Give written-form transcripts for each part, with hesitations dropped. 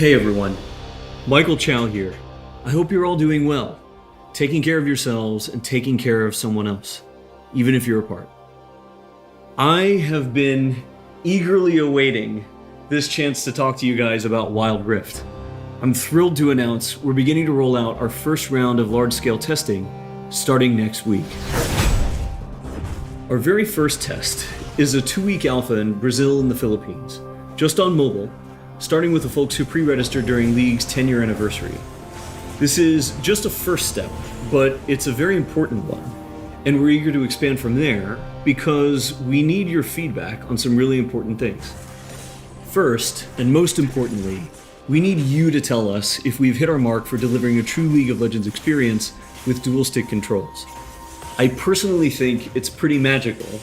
Hey everyone, Michael Chow here. I hope you're all doing well, taking care of yourselves and taking care of someone else, even if you're apart. I have been eagerly awaiting this chance to talk to you guys about Wild Rift. I'm thrilled to announce we're beginning to roll out our first round of large-scale testing starting next week. Our very first test is a 2-week alpha in Brazil and the Philippines, just on mobile, starting with the folks who pre-registered during League's 10-year anniversary. This is just a first step, but it's a very important one, and we're eager to expand from there because we need your feedback on some really important things. First, and most importantly, we need you to tell us if we've hit our mark for delivering a true League of Legends experience with dual-stick controls. I personally think it's pretty magical,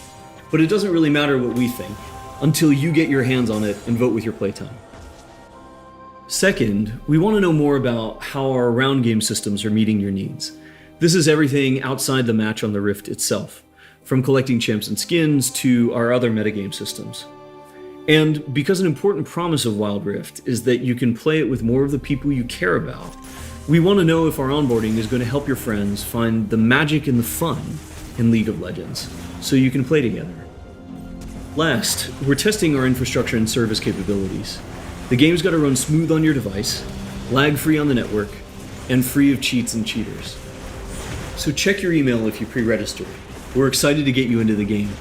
but it doesn't really matter what we think until you get your hands on it and vote with your playtime. Second, we want to know more about how our round game systems are meeting your needs. This is everything outside the match on the Rift itself, from collecting champs and skins to our other metagame systems. And because an important promise of Wild Rift is that you can play it with more of the people you care about, we want to know if our onboarding is going to help your friends find the magic and the fun in League of Legends, so you can play together. Last, we're testing our infrastructure and service capabilities. The game's got to run smooth on your device, lag-free on the network, and free of cheats and cheaters. So check your email if you pre-registered. We're excited to get you into the game.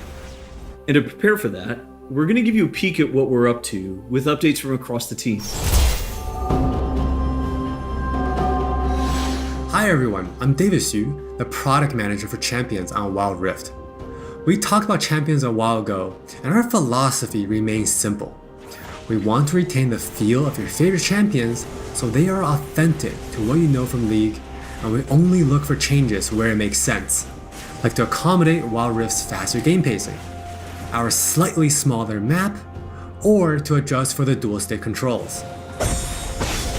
And to prepare for that, we're going to give you a peek at what we're up to with updates from across the team. Hi everyone, I'm David Xu, the product manager for Champions on Wild Rift. We talked about Champions a while ago, and our philosophy remains simple. We want to retain the feel of your favorite champions so they are authentic to what you know from League, and we only look for changes where it makes sense, like to accommodate Wild Rift's faster game pacing, our slightly smaller map, or to adjust for the dual stick controls.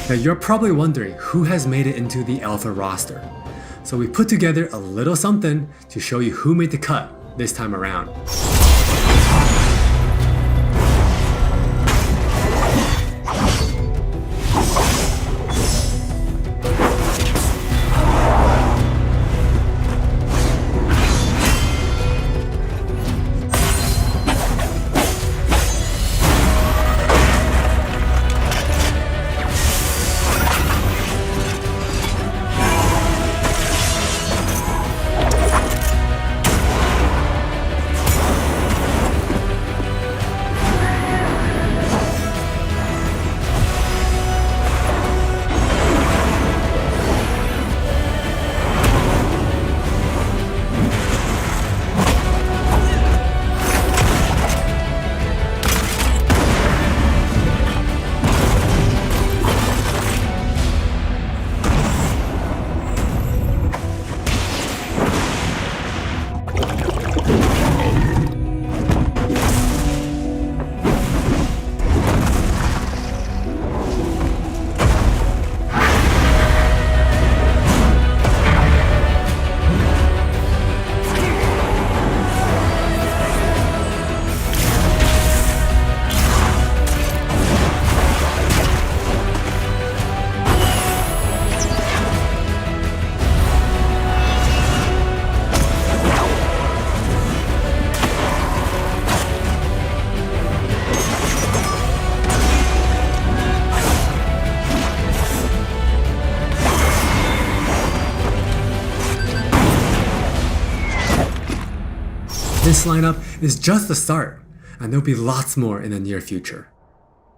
Now you're probably wondering who has made it into the alpha roster, so we put together a little something to show you who made the cut this time around. This lineup is just the start, and there'll be lots more in the near future.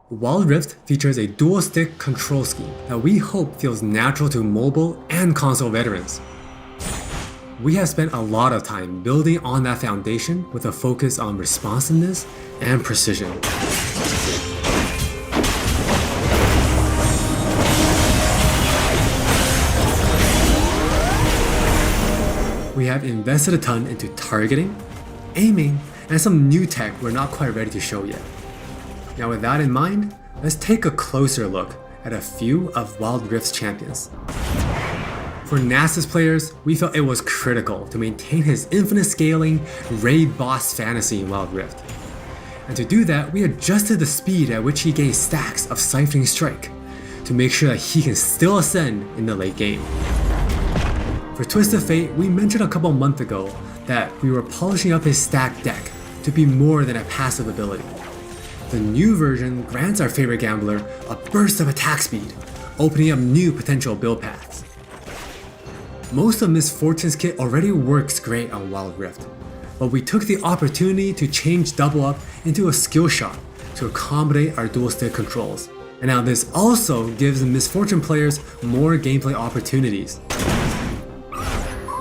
Wild Rift features a dual-stick control scheme that we hope feels natural to mobile and console veterans. We have spent a lot of time building on that foundation with a focus on responsiveness and precision. We have invested a ton into targeting, aiming, and some new tech we're not quite ready to show yet. Now with that in mind, let's take a closer look at a few of Wild Rift's champions. For Nasus players, we felt it was critical to maintain his infinite scaling raid boss fantasy in Wild Rift. And to do that, we adjusted the speed at which he gained stacks of Siphoning Strike to make sure that he can still ascend in the late game. For Twisted Fate, we mentioned a couple months ago that we were polishing up his stacked deck to be more than a passive ability. The new version grants our favorite gambler a burst of attack speed, opening up new potential build paths. Most of Miss Fortune's kit already works great on Wild Rift, but we took the opportunity to change Double Up into a skill shot to accommodate our dual stick controls. And now this also gives the Miss Fortune players more gameplay opportunities.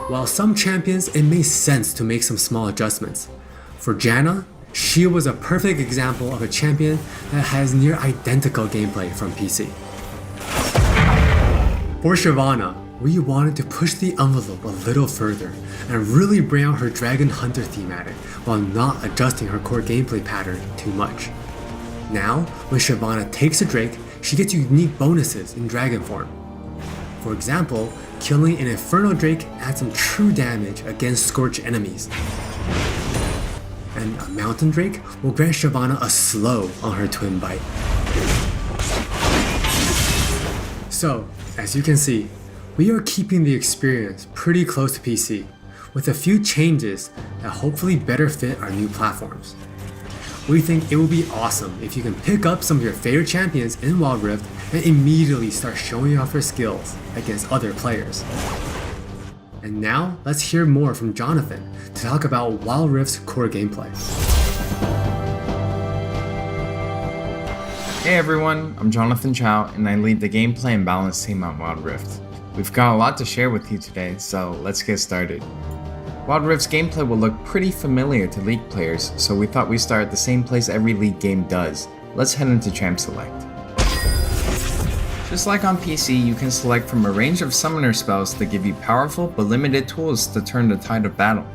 While some champions, it made sense to make some small adjustments. For Janna, she was a perfect example of a champion that has near identical gameplay from PC. For Shyvana, we wanted to push the envelope a little further and really bring out her Dragon Hunter thematic while not adjusting her core gameplay pattern too much. Now, when Shyvana takes a Drake, she gets unique bonuses in Dragon form. For example, killing an Inferno Drake adds some true damage against Scorch enemies. And a Mountain Drake will grant Shyvana a slow on her Twin Bite. So, as you can see, we are keeping the experience pretty close to PC, with a few changes that hopefully better fit our new platforms. We think it will be awesome if you can pick up some of your favorite champions in Wild Rift and immediately start showing off your skills against other players. And now, let's hear more from Jonathan to talk about Wild Rift's core gameplay. Hey everyone, I'm Jonathan Chow and I lead the gameplay and balance team on Wild Rift. We've got a lot to share with you today, so let's get started. Wild Rift's gameplay will look pretty familiar to League players, so we thought we'd start at the same place every League game does. Let's head into Champ Select. Just like on PC, you can select from a range of summoner spells that give you powerful but limited tools to turn the tide of battle.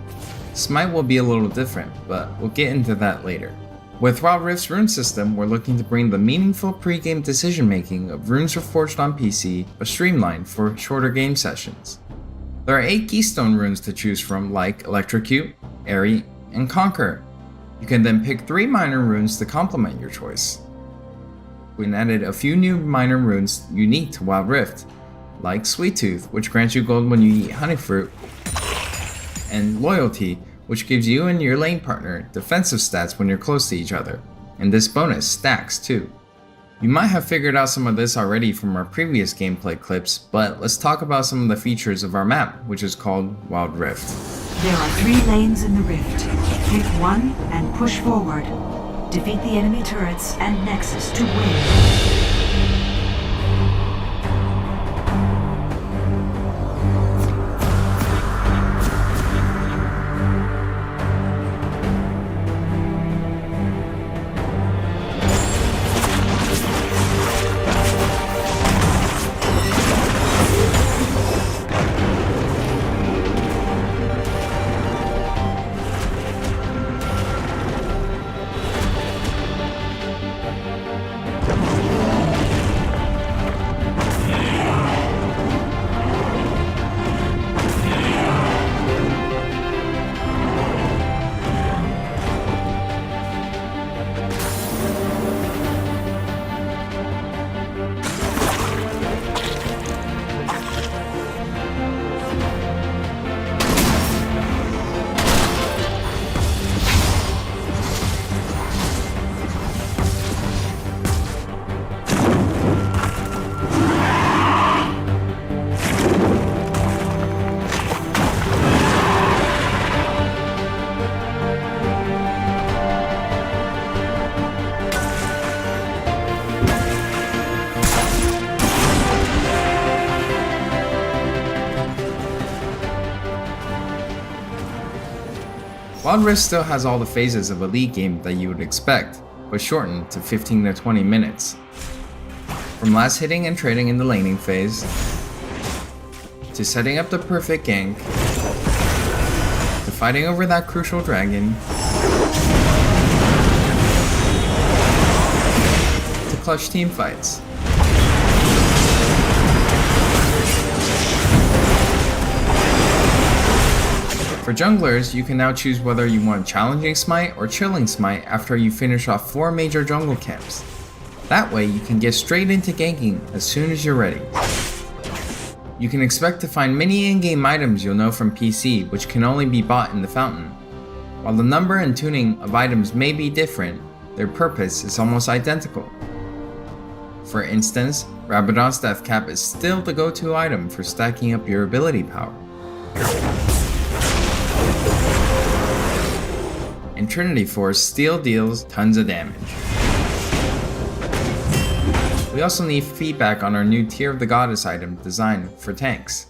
Smite will be a little different, but we'll get into that later. With Wild Rift's rune system, we're looking to bring the meaningful pre-game decision making of runes reforged on PC, but streamlined for shorter game sessions. There are 8 keystone runes to choose from, like Electrocute, Airy, and Conquer. You can then pick 3 minor runes to complement your choice. We added a few new minor runes unique to Wild Rift, like Sweet Tooth, which grants you gold when you eat honey fruit, and Loyalty, which gives you and your lane partner defensive stats when you're close to each other, and this bonus stacks too. You might have figured out some of this already from our previous gameplay clips, but let's talk about some of the features of our map, which is called Wild Rift. There are 3 lanes in the rift. Pick one and push forward. Defeat the enemy turrets and Nexus to win. Wild Rift still has all the phases of a League game that you would expect, but shortened to 15 to 20 minutes. From last hitting and trading in the laning phase, to setting up the perfect gank, to fighting over that crucial dragon, to clutch team fights. For junglers, you can now choose whether you want Challenging Smite or Chilling Smite after you finish off 4 major jungle camps. That way you can get straight into ganking as soon as you're ready. You can expect to find many in-game items you'll know from PC, which can only be bought in the fountain. While the number and tuning of items may be different, their purpose is almost identical. For instance, Rabadon's Death Cap is still the go-to item for stacking up your ability power. And Trinity Force still deals tons of damage. We also need feedback on our new Tear of the Goddess item designed for tanks.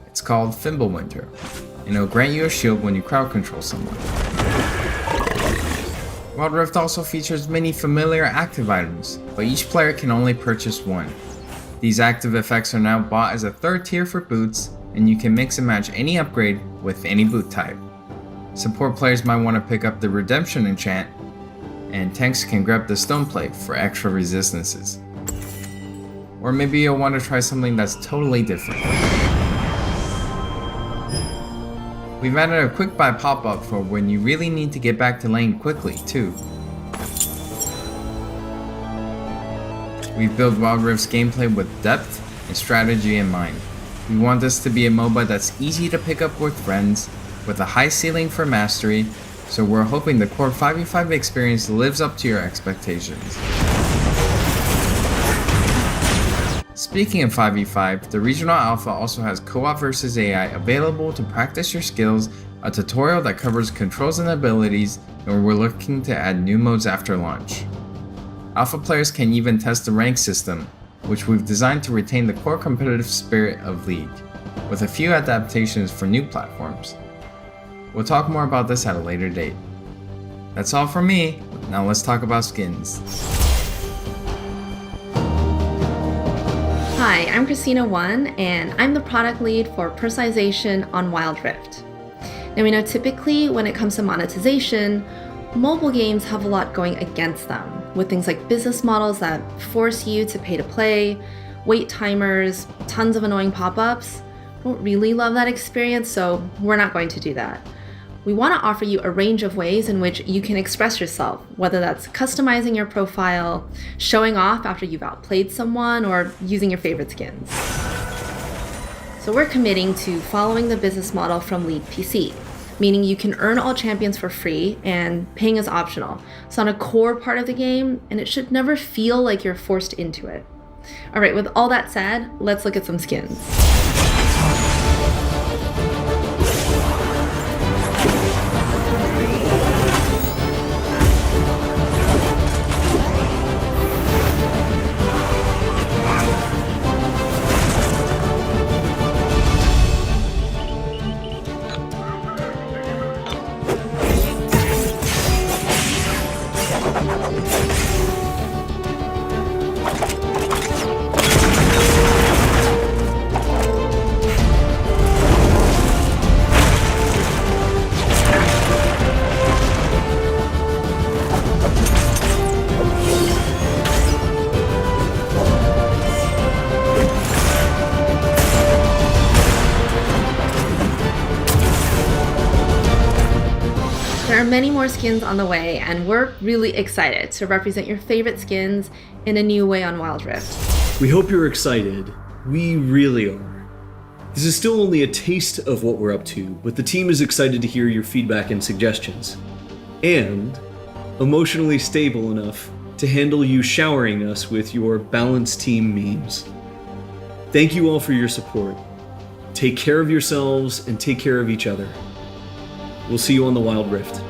It's called Fimbulwinter, and it'll grant you a shield when you crowd control someone. Wild Rift also features many familiar active items, but each player can only purchase one. These active effects are now bought as a third tier for boots, and you can mix and match any upgrade with any boot type. Support players might want to pick up the Redemption enchant, and tanks can grab the Stone Plate for extra resistances. Or maybe you'll want to try something that's totally different. We've added a quick buy pop-up for when you really need to get back to lane quickly too. We've built Wild Rift's gameplay with depth and strategy in mind. We want this to be a MOBA that's easy to pick up with friends, with a high ceiling for mastery, so we're hoping the core 5v5 experience lives up to your expectations. Speaking of 5v5, the Regional Alpha also has co-op versus AI available to practice your skills, a tutorial that covers controls and abilities, and we're looking to add new modes after launch. Alpha players can even test the rank system, which we've designed to retain the core competitive spirit of League, with a few adaptations for new platforms. We'll talk more about this at a later date. That's all from me, now let's talk about skins. Hi, I'm CHII, and I'm the product lead for personalization on Wild Rift. Now we know typically when it comes to monetization, mobile games have a lot going against them, with things like business models that force you to pay to play, wait timers, tons of annoying pop-ups. I don't really love that experience, so we're not going to do that. We want to offer you a range of ways in which you can express yourself, whether that's customizing your profile, showing off after you've outplayed someone, or using your favorite skins. So we're committing to following the business model from League PC, meaning you can earn all champions for free and paying is optional. It's not a core part of the game, and it should never feel like you're forced into it. All right, with all that said, let's look at some skins. There are many more skins on the way, and we're really excited to represent your favorite skins in a new way on Wild Rift. We hope you're excited. We really are. This is still only a taste of what we're up to, but the team is excited to hear your feedback and suggestions. And emotionally stable enough to handle you showering us with your balanced team memes. Thank you all for your support. Take care of yourselves and take care of each other. We'll see you on the Wild Rift.